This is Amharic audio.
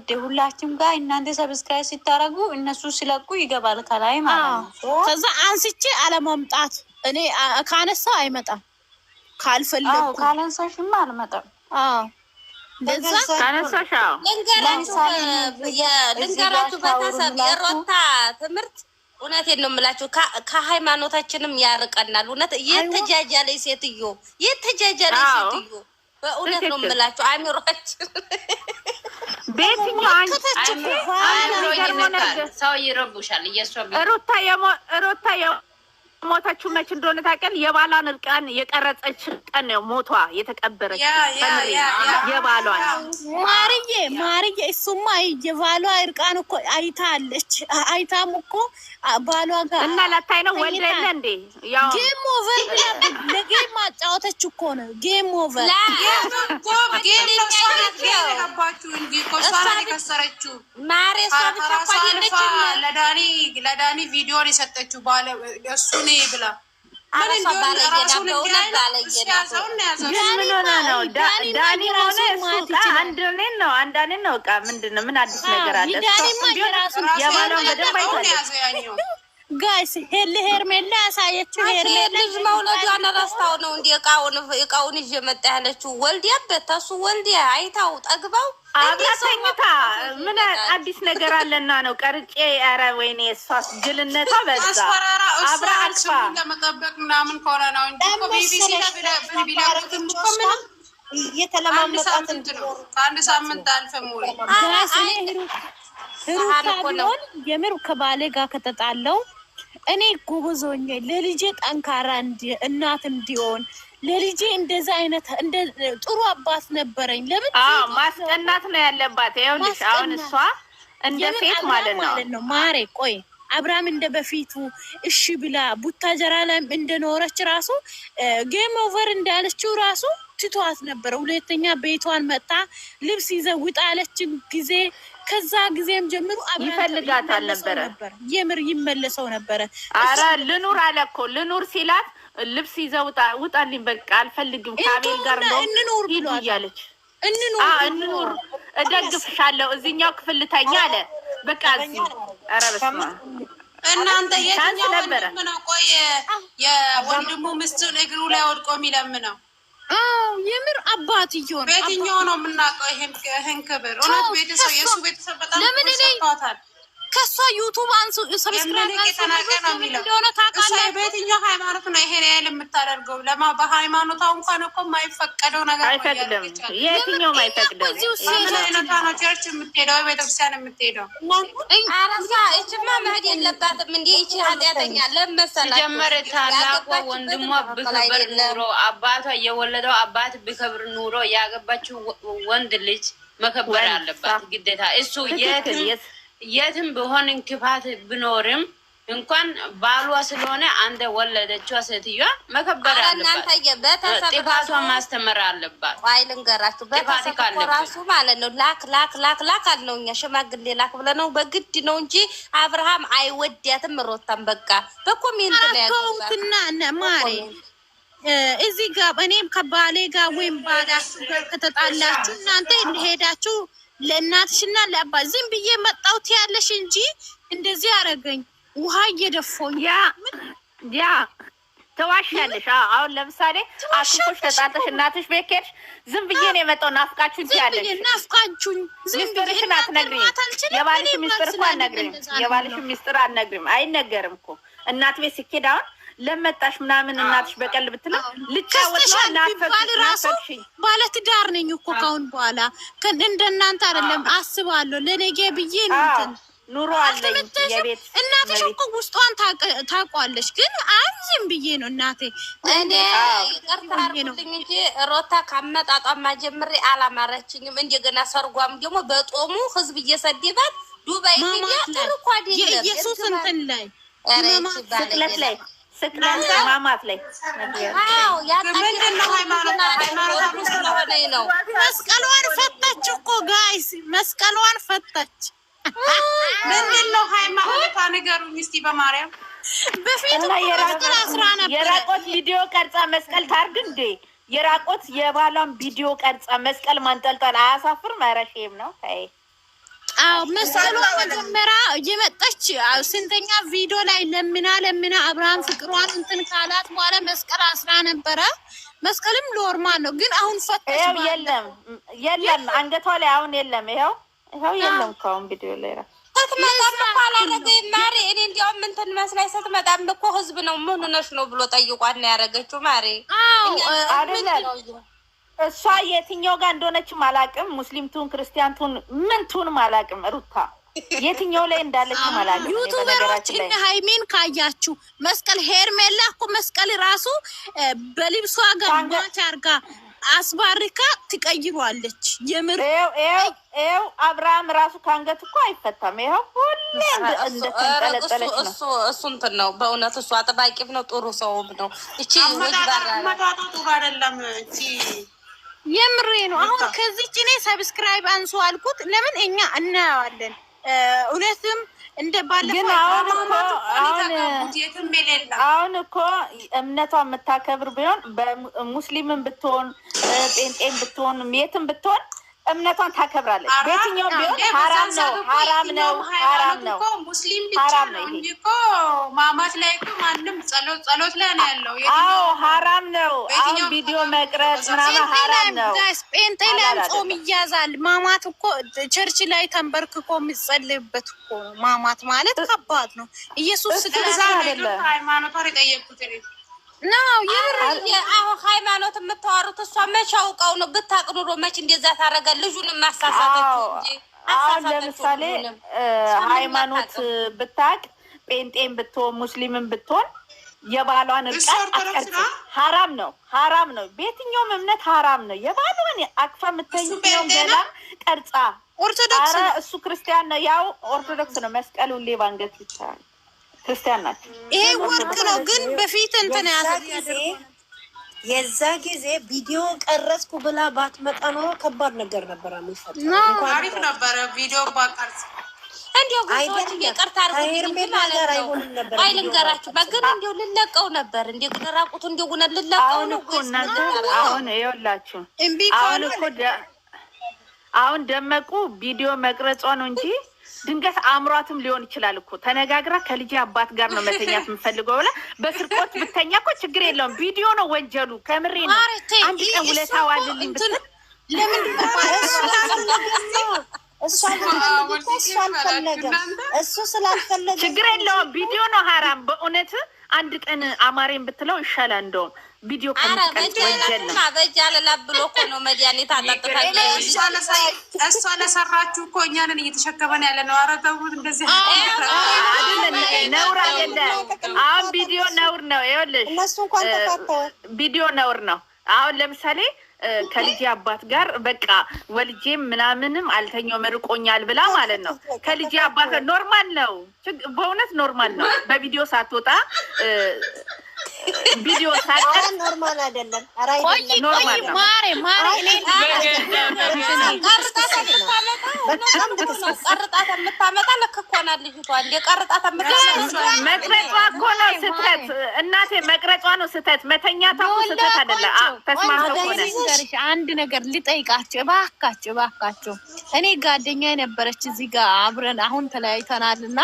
ውድ ሁላችሁም ጋር እናንተ ሰብስክራይብ ሲታረጉ እነሱ ሲለቁ ይገባል ከላይ ማለት ነው። ከዛ አንስቼ አለማምጣት እኔ ካነሳው አይመጣም ካልፈለኩ ካላንሳሽማ አልመጣም። ልንገራችሁ ቤተሰብ የሮታ ትምህርት እውነቴን ነው የምላችሁ ከሃይማኖታችንም ያርቀናል። እውነት የተጃጃለች ሴትዮ በእውነት ነው የምላችሁ አእምሯችን ሰው ይረቡሻል። ሩታ ሞታችሁ መች እንደሆነ ታውቂያለሽ? የባሏን እርቃን የቀረጸች ቀን ነው ሞቷ የተቀበረች የባሏን ማርዬ እሱማ የባሏ እርቃን እኮ አይታለች። አይታም እኮ ባሏ ጋር እና ላታይ ነው ወልደ የለ እንዴ? ያው ጌም ኦቨር ለጌም ማጫወተች እኮ ነው። ጌም ኦቨር ለዳኒ ቪዲዮን የሰጠችው ባለ እሱ ነው ብላ ዳኒ ሆነ አንዳንዴ ነው እቃ ምንድን ነው? ምን አዲስ ነገር አለ? የባለውን በደንብ አይታለች። ጋይስ ሄርሜላ ያሳየችው ሄርሜላ ልጅ መውለዷን ረስታው ነው እንዲ እቃውን ይዤ መጣ ያለችው። ወልዲያበት እሱ ወልዲያ አይታው ጠግባው አብራተኝታ ምን አዲስ ነገር አለና ነው ቀርጬ። ኧረ ወይኔ እሷስ ግልነቷ በዛ። አብራ አልፋ ለመጠበቅ ምናምን ከሆነ ነው እንጂ ቢቢሲ ለቢላብትም እኮ ምንም እየተለማመጣት አንድ ሳምንት አልፈም ወይ ሩታ የምር ከባሌ ጋር ከተጣለው እኔ ጎበዞኝ ለልጄ ጠንካራ እናት እንዲሆን ለልጄ እንደዛ አይነት እንደ ጥሩ አባት ነበረኝ። ለምን ማስቀናት ነው ያለባት። ይኸውልሽ አሁን እሷ እንደ ሴት ማለት ነው ማሬ ቆይ አብርሃም እንደ በፊቱ እሺ ብላ ቡታጀራ ላይ እንደኖረች ራሱ ጌም ኦቨር እንዳለችው ራሱ ትቷት ነበር። ሁለተኛ ቤቷን መጣ ልብስ ይዘውጣ ያለችን ጊዜ ከዛ ጊዜም ጀምሮ ይፈልጋታል ነበር። የምር ይመለሰው ነበር። አረ ልኑር አለ እኮ ልኑር ሲላት ልብስ ይዘውጣ ውጣልኝ በቃ አልፈልግም ከአቤል ጋር ነው ሂዱ እያለች እንኑር እደግፍሻለሁ እዚህኛው ክፍል ልተኛ አለ በቃ እዚህ። ኧረ በስመ አብ እናንተ የትኛው ወንድም ነው ቆይ የወንድሙ ምስቱን እግሩ ላይ ወድቆ የሚለምነው? የምር አባትዮ ነው። በየትኛው ነው የምናውቀው ይሄን ክብር? እውነት ቤተሰብ የእሱ ቤተሰብ በጣም ሰጥቷታል። ከሷ ዩቱብ አንሱ ሰብስክራይብ ነው የሚለው እሷ በየትኛው ሃይማኖት ነው ይሄን ያህል የምታደርገው? በሃይማኖቷ እንኳን እኮ የማይፈቀደው ነገር አይፈቅድም። የትኛውም አይፈቅድም። ነው ቸርች የምትሄደው ቤተክርስቲያን የምትሄደው? አረሳ እችማ መሄድ የለባትም እንዴ! ይቺ ኃጢአተኛ ለመሰላት ጀመረ ታላቋ ወንድሟ ብከብር ኑሮ አባቷ የወለደው አባት ብከብር ኑሮ ያገባችው ወንድ ልጅ መከበር አለባት ግዴታ። እሱ የትም ቢሆን እንክፋት ቢኖርም እንኳን ባሏ ስለሆነ አንተ ወለደችዋ ሴትዮዋ መከበር አለባት። ጥፋቷን ማስተማር አለባት። ዋይ ልንገራችሁ በተሰብ ራሱ ማለት ነው ላክ አልነው እኛ ሽማግሌ ላክ ብለነው በግድ ነው እንጂ አብርሃም አይወዳትም። ሮታም በቃ በኮሜንት ነው ያገባትና ማሬ እዚህ ጋር እኔም ከባሌ ጋር ወይም ባላችሁ ጋር ከተጣላችሁ እናንተ እንደሄዳችሁ ለእናትሽና ለአባት ዝም ብዬ መጣሁት ያለሽ እንጂ እንደዚህ አረገኝ ውሃ እየደፎኝ ያ ተዋሻለሽ። አሁን ለምሳሌ አሽፎሽ ተጣልተሽ እናትሽ ቤት ከሄድሽ ዝም ብዬ ነው የመጣው ናፍቃችሁኝ ትያለሽ። ናፍቃችሁኝ ሚስጥርሽን አትነግሪም። የባልሽ ሚስጥር እኮ አትነግሪም። የባልሽ ሚስጥር አትነግሪም። አይነገርም እኮ እናት ቤት ሲኬድ አሁን ለመጣሽ ምናምን እናትሽ በቀል ብትለው ልጫወት ነው ናፈቅሽኝ። ባለትዳር ነኝ እኮ ካሁን በኋላ እንደናንተ አይደለም አስባለሁ። ለነገ ብዬ ነው እንትን ኑሮ አለኝ የቤት እናትሽ እኮ ውስጧን ታውቋለች። ግን ዝም ብዬ ነው እናቴ እኔ ይቅርታ አድርጉልኝ እንጂ ሮታ ካመጣጧማ ጀምሬ አላማረችኝም። እንደገና ሰርጓም ደግሞ በጦሙ ህዝብ እየሰደባት ዱባይ ትልኳ የኢየሱስ እንትን ላይ ስቅለት ላይ ስቅለት ማማት ላይ መስቀሏን ፈታች እኮ ጋይስ መስቀሏን ፈታች። ምንድን ነው ሃይማኖቷ ንገሩኝ እስኪ በማርያም። በፊት የራቆት ቪዲዮ ቀርጻ መስቀል ታርግ እንዴ? የራቆት የባሏን ቪዲዮ ቀርጻ መስቀል ማንጠልጠል አያሳፍርም? ኧረ ሼም ነው። መስቀሉ መጀመሪያ እየመጣች ስንተኛ ቪዲዮ ላይ ለምና አብርሃም ፍቅሯን እንትን ካላት በኋላ መስቀል አስራ ነበረ። መስቀልም ኖርማል ነው፣ ግን አሁን ፈተሽ የለም አንገቷ ላይ አሁን የለም። ይኸው የለም ከአሁን ቪዲዮ ላይ ስትመጣም እኮ አላለገኝም ማሬ። እኔ እንዲያውም እንትን መስላኝ ስትመጣም እኮ ህዝብ ነው ምን ሆነሽ ነው ብሎ ጠይቋት ነው ያደረገችው ማሬ። እሷ የትኛው ጋር እንደሆነችም አላውቅም። ሙስሊም ትሁን ክርስቲያን ትሁን ምን ትሁንም አላውቅም። ሩታ የትኛው ላይ እንዳለችም አላውቅም። ዩቱበሮች እነ ሃይሜን ካያችሁ መስቀል ሄርሜላ እኮ መስቀል ራሱ በልብሷ ጋር ማች አድርጋ አስባርካ ትቀይሯለች። የምር ይኸው አብርሃም ራሱ ከአንገት እኮ አይፈታም። ይኸው ሁሌ እንደተንጠለጠለች ነው። እሱ እንትን ነው በእውነት እሱ አጥባቂም ነው፣ ጥሩ ሰውም ነው። እቺ መጣጣ ጥሩ አይደለም። እቺ የምሬ ነው። አሁን ከዚህች እኔ ሰብስክራይብ አንሱ አልኩት። ለምን እኛ እናየዋለን። እውነትም እንደ ባለፈው አሁን እኮ እምነቷ የምታከብር ቢሆን በሙስሊምን ብትሆን ጴንጤን ብትሆን የትም ብትሆን እምነቷን ታከብራለች። በየትኛውም ቢሆን ሀራም ነው። ሙስሊም ብቻ ነው እንጂ እኮ ማማት ላይ እኮ ማንም ጸሎት ላይ ነው ያለው። ሀራም ነው። አሁን ቪዲዮ መቅረጽ ምናምን ሀራም ነው። ጴንጤ ላይ ጾም ይያዛል። ማማት እኮ ቸርች ላይ ተንበርክኮ የሚጸልይበት እኮ ማማት ማለት ከባድ ነው። ኢየሱስ ስለዛ አይደለም ሃይማኖቷን የጠየቁት ነው። አሁን ሃይማኖት የምታወሩት እሷ መቼ አውቀው ነው? ብታውቅ ኑሮ መቼ እንደዛ ታደርጋለች? ልጁንም ማሳሳተችው እንጂ አሁን ለምሳሌ ሃይማኖት ብታውቅ ጴንጤን ብትሆን ሙስሊምን ብትሆን የባሏን እርቃት አትቀርጽም። ሀራም ነው። በየትኛውም እምነት ሀራም ነው። የባሏን አቅፋ የምትተኛው ገላ ቀርጻ ኦርቶዶክስ እሱ ክርስቲያን ነው፣ ያው ኦርቶዶክስ ነው። መስቀል ሁሌ ባንገት ይቻላል። ክርስቲያን ናቸው። ይሄ ወርቅ ነው። ግን በፊት እንትን የዛ ጊዜ ቪዲዮ ቀረጽኩ ብላ ባትመጣ ኖሮ ከባድ ነገር ነበር። አሪፍ ነበረ ቪዲዮ ባቀርጽ እንዲያው ጉዞች እየቀርታ አድርጎኝ ማለት ነው። አይልንገራችሁ በግን እንዲያው ልለቀው ነበር። እንዲያው ግን ራቁቱ እንዲያው ጉነ ልለቀው ነው። አሁን ይኸውላችሁ አሁን ደመቁ ቪዲዮ መቅረጿ ነው እንጂ ድንገት አእምሯትም ሊሆን ይችላል እኮ ተነጋግራ ከልጅ አባት ጋር ነው መተኛት የምፈልገው ብላ በስርቆት ብተኛ እኮ ችግር የለውም። ቪዲዮ ነው ወንጀሉ። ከምሬ ነው። አንድ ቀን ውለታ ዋልልኝ ብትል ለምን እሱ ስላልፈለገ ችግር የለውም። ቪዲዮ ነው ሀራም። በእውነት አንድ ቀን አማሬን ብትለው ይሻላል። እንደውም ቪዲዮ ከምትቀርጽ ወንጀል ነው። በጃለላ ብሎ እኮ ነው መድኃኒት አጣጥታለ። እሷ ለሰራችሁ እኮ እኛንን እየተሸከመን ያለ ነው። ኧረ ተውት እንደዚህ ነውር አይደለም። አሁን ቪዲዮ ነውር ነው። ይኸውልሽ እነሱ እንኳን ተፋተዋል። ቪዲዮ ነውር ነው። አሁን ለምሳሌ ከልጅ አባት ጋር በቃ ወልጄም ምናምንም አልተኛው መርቆኛል ብላ ማለት ነው። ከልጅ አባት ጋር ኖርማል ነው። በእውነት ኖርማል ነው። በቪዲዮ ሳትወጣ ቪዲዮ ሳቀር ኖርማል አይደለም። ኖርማል ነው። ቀርጣት የምታመጣ ልክ እኮ ናት ልጅቷ። እንደ ቀርጣት መቅረጿ እኮ ነው ስህተት። እናቴ መቅረጿ ነው ስህተት። መተኛቷ እኮ ስህተት አይደለም። ተስማምተው ሆነ። አንድ ነገር ልጠይቃቸው እባካችሁ። እኔ ጓደኛ የነበረች እዚህ ጋር አብረን አሁን ተለያይተናል እና